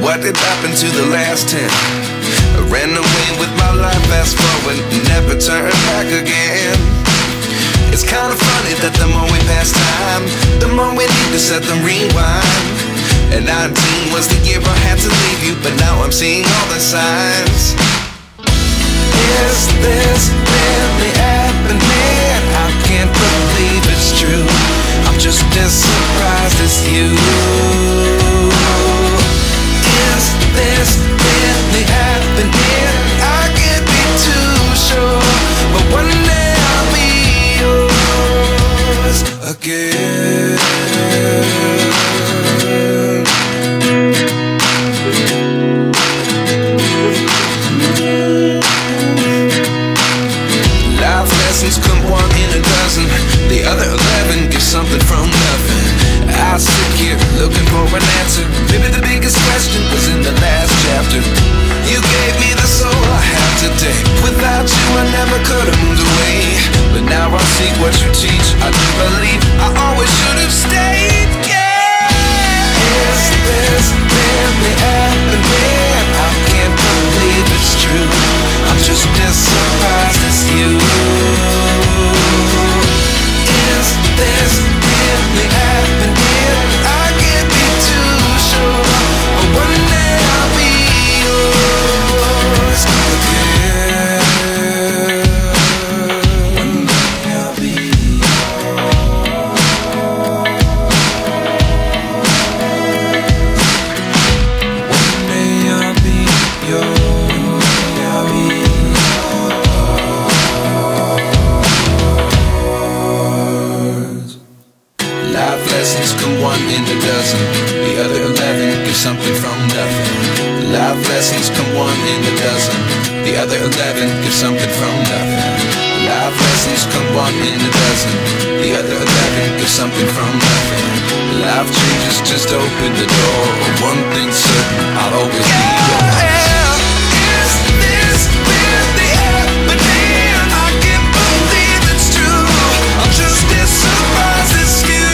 What did happen to the last 10? I ran away with my life, fast forward, never turn back again. It's kind of funny that the more we pass time, the more we need to set them rewind. And 19 was the year I had to leave you, but now I'm seeing all the signs. Is this really happening? I can't believe it's true. I'm just as surprised as you. Is this really happening? I can't be too sure, but one day I'll be yours again. Come one in a dozen, the other 11 give something from nothing. I sit here looking for an answer. Maybe the biggest question was in the last chapter. You gave me the soul I have today. Without you I never could have moved away. But now I see what you teach. I do believe I always should have stayed. Yeah. Is this really happening? I can't believe it's true. I'm just as surprised as you. Is this really happening? I can't be too sure, but one day I'll be yours again. One day I'll be yours. One day I'll be yours. Lessons come one in a dozen, the other 11 give something from nothing. Life lessons come one in a dozen, the other 11 give something from nothing. Life lessons come one in a dozen, the other 11 give something from nothing. Life changes just open the door. One thing's certain, I'll always be yours. Is this really happening? I can't believe it's true. I'm just as surprised as you.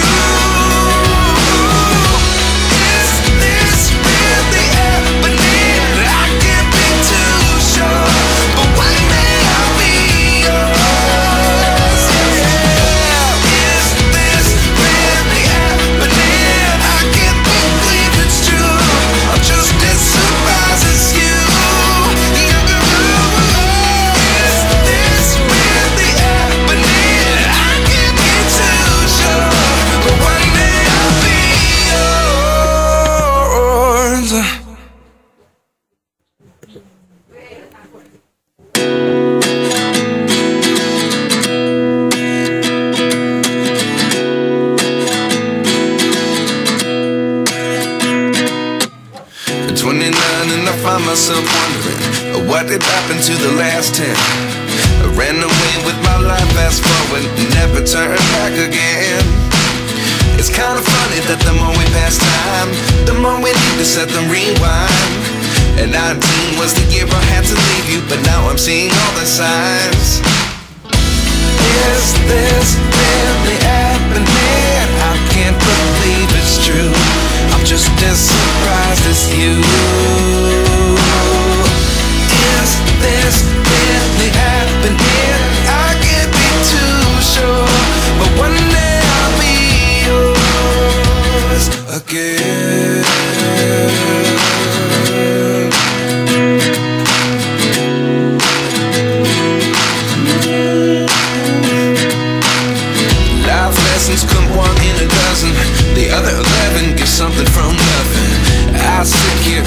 Myself wondering what did happen to the last 10. I ran away with my life, fast forward, never turn back again. It's kind of funny that the more we pass time, the more we need to set them rewind. And 19 was the year I had to leave you, but now I'm seeing all the signs. Is this really happening? I can't believe it's true. I'm just as surprised as you. Is this really happening? I can't be too sure, but one day I'll be yours again. Life lessons come one in a dozen, the other 11 give something from nothing. I sit here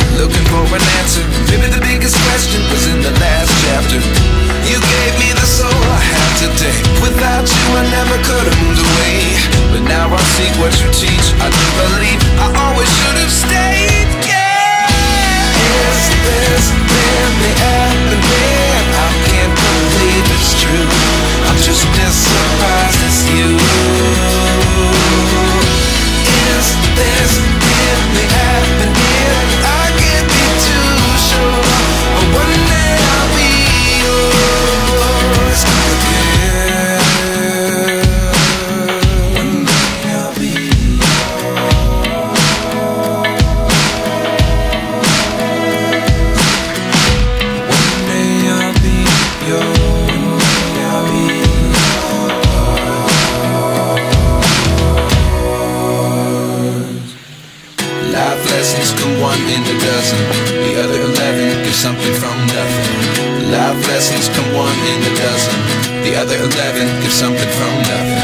dozen. The other 11 give something from nothing. Life lessons come one in a dozen. The other 11 give something from nothing.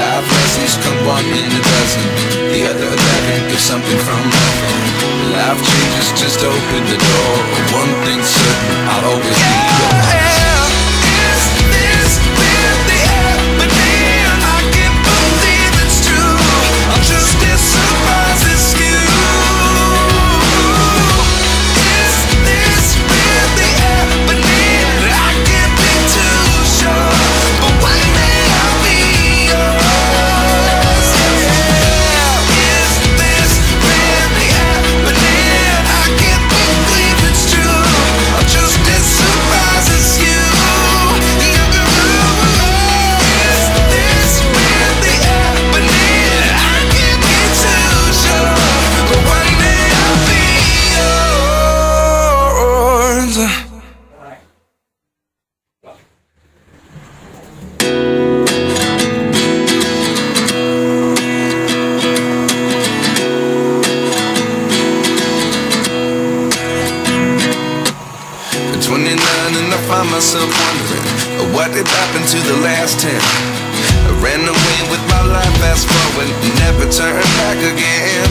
Life lessons come one in a dozen. The other 11 give something from nothing. Life changes, just open the door. One thing's certain, I'll always be yours. Is this really happening? I can't believe it's true. I'm just as surprised as you. Is this really happening? I can't be too sure, but one day I'll be yours. Is this really happening? I can't believe it's true. I'm just as surprised as you. Is this really happening? I can't be too sure, but one day I'll be yours. At 29 and I find myself wondering what did happen to the last 10. I ran away with my life, fast forward, never turn back again.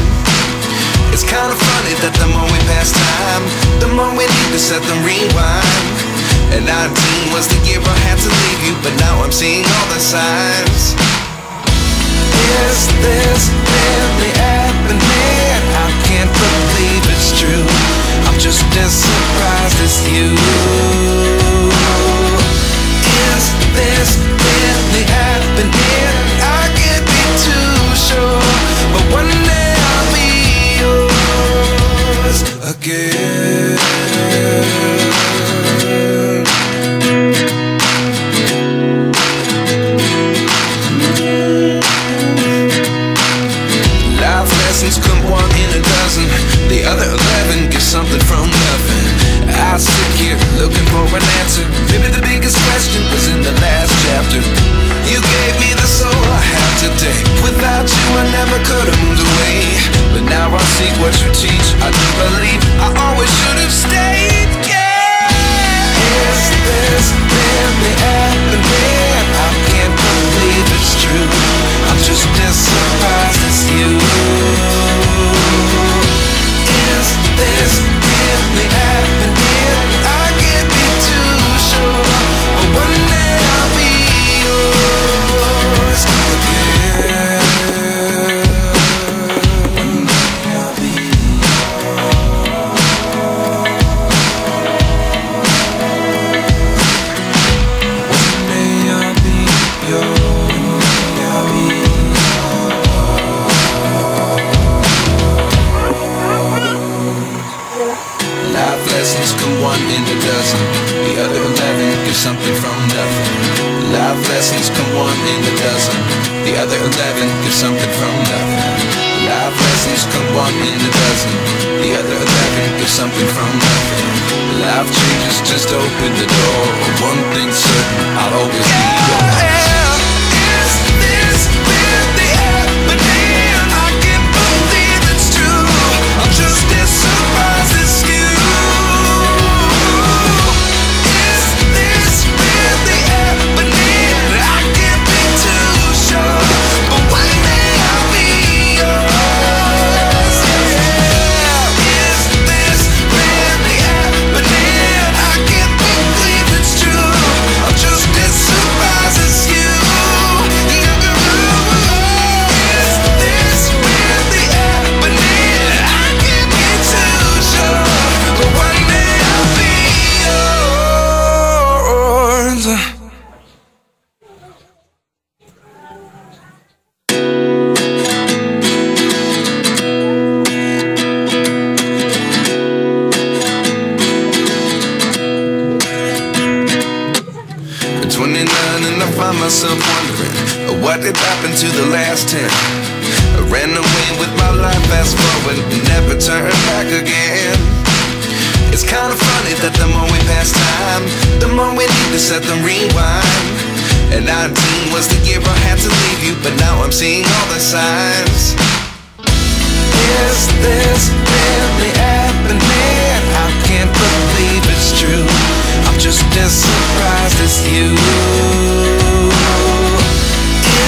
It's kind of funny that the more we pass time, the more we need to set the rewind. And 19 was the year I had to leave you, but now I'm seeing all the signs. Is this really happening? I can't believe it's true. I'm just as surprised as you. Is this really happening? I can't be too sure, but one day I'll be yours again. Life lessons come one in a dozen. The other 11 give something from nothing. I sit here looking for an answer. Maybe the biggest question was in the last chapter. You gave me the soul I have today. Without you I never could have moved away. But now I see what you teach. I do believe I always should have stayed. Yeah. Is this really happening? I can't believe it's true. I'm just as surprised as you. Is this really happening? I can't be too sure, but one day I'll be yours again. One day I'll be yours. One day I'll be yours. I'll be life lessons come one in a dozen. The other 11 give something from nothing. Life lessons come one in a dozen. The other 11 give something from nothing. Life lessons come one in a dozen. The other 11 give something from nothing. Life changes, just open the door. One thing's certain, I'll always be yours. Is this really happening? I can't believe it's true. I'm just as surprised as you. Is this really happening? I can't be too sure, but one day I'll be yours. Is this really happening? I can't believe it's true. I'm just as surprised as you. Is this really happening? I can't be too sure, but one day I'll be yours. At 29 and I find myself wondering what did happen to the last 10. I ran away with my life, fast forward, never turn back again. It's kind of funny that the more we pass time, the more we need to set the rewind. And 19 was the year I had to leave you, but now I'm seeing all the signs. Is this really happening? I can't believe it's true. I'm just as surprised as you.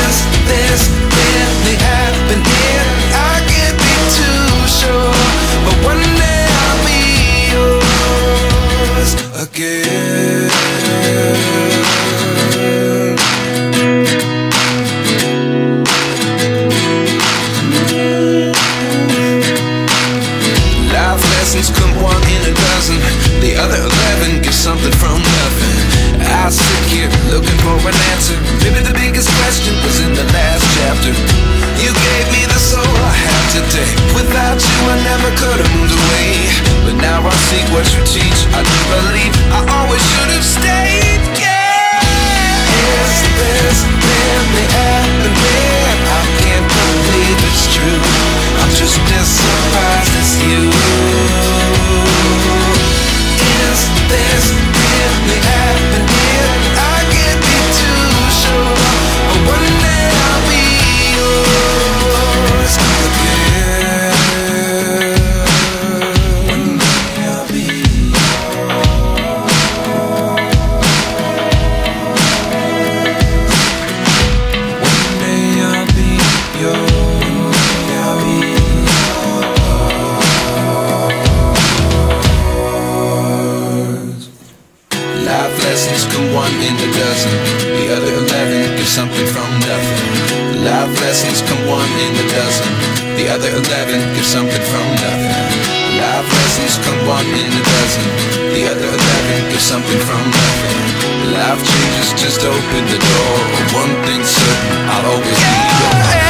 Is this really happening? I can't be too sure, but one day I'll be yours again. Life lessons come one in a dozen. The other 11 give something from nothing. I sit here looking for an answer. Maybe the biggest question was in the last chapter. You gave me the soul I have today. Without you I never could have moved away. But now I see what you teach. I do believe I always should have stayed. Yeah. Is this really happening? I can't believe it's true. I'm just as surprised as you. Is this really happening? I can't be too sure, but one day I'll be yours again. One day I'll be yours. One day I'll be yours. Life lessons come one in a dozen. The other 11 give something from nothing. Life lessons come one in a dozen. The other 11 give something from nothing. Life lessons come one in a dozen. The other 11 give something from nothing. Life changes just open the door. One thing's certain, I'll always be yours.